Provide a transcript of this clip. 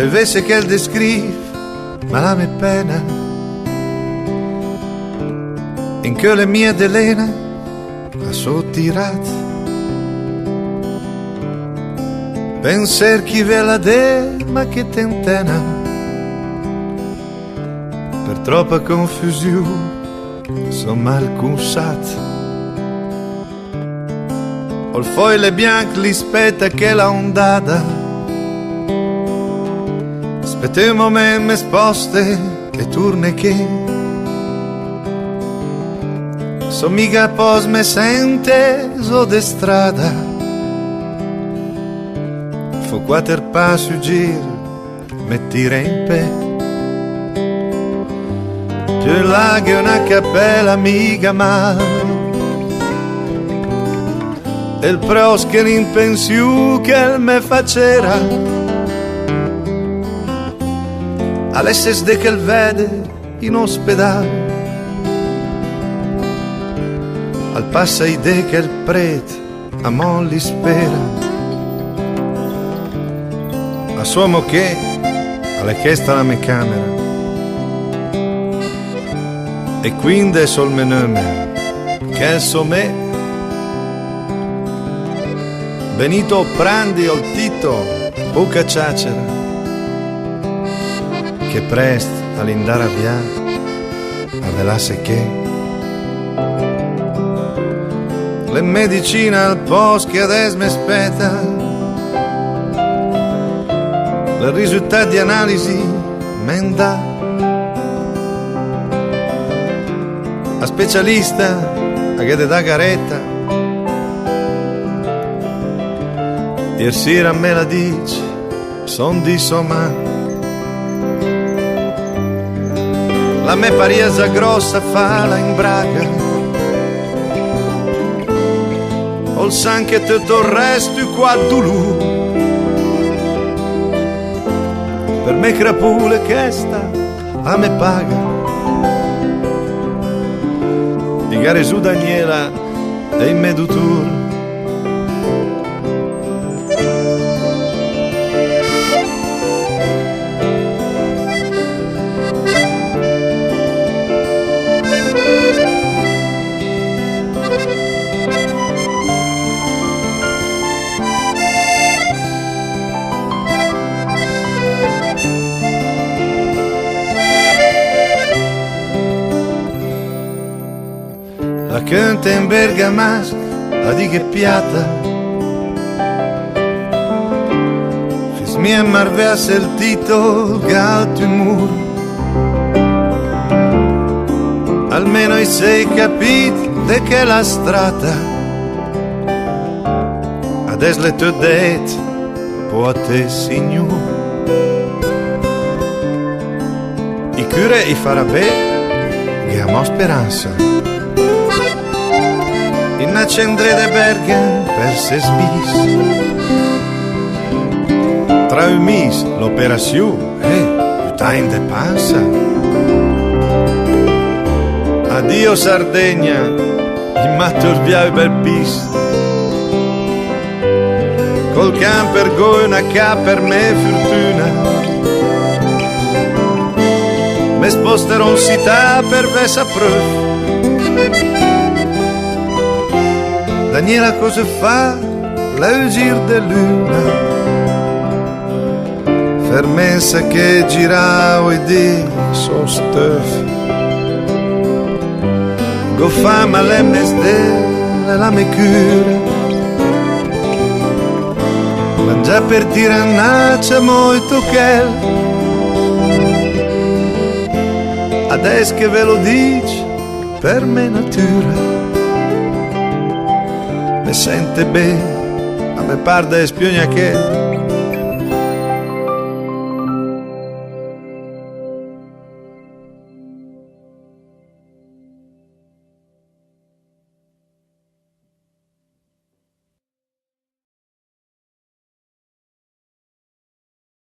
le vese qu'elle décrive malame e pena, in che le mie d'Elena a sottirat. Penser chi ve la de, ma che tentena, per troppa confusione son mal consat. Ol foile bianc li spetta che la ondata, spette un moment me sposte e turne che so mica pos me sente so de strada. Fo quater passi gir me tira in pe, più là che una cappella mica male, e il pros che l'impensiu che me facera all'esses de che il vede in ospedale, al passa idee che il prete a molli spera, assumo che alle chiesta la mia camera e quindi sol me nome che so me Benito Prandi o Tito Buca Ciacera, che presto all'indare a via avvelasse che le medicine al post che adesso mi aspetta, il risultato di analisi men dà a specialista a che te dà caretta. Ieri sera me la dici, son di somma, la me pariesa grossa fa la in braga, o il san che te torresti qua dulu, per me crapule che sta a me paga, di gare su Daniela e in me dutur. La canta in bergamasca, la di che piata, fis mia marveasse il titolo galto in muro, almeno i sei capiti de che la strada, adesso le tue dette può a te signor, i cure i farà bene, che amo speranza. In accendere de Bergen per se smis, tra un mis l'operazione il time de passa. Addio Sardegna, in matto via il bel pis, col camper go una ca per me fortuna, me sposterò in città per vesa preuve. Daniela cosa fa? Le gir de luna, fermessa che girao e di so stuff, go fama l'MSD e la me cura, mangia per tirannaccia molto che adesso che ve lo dici per me natura. Me sente bene, a me parda e spiogna che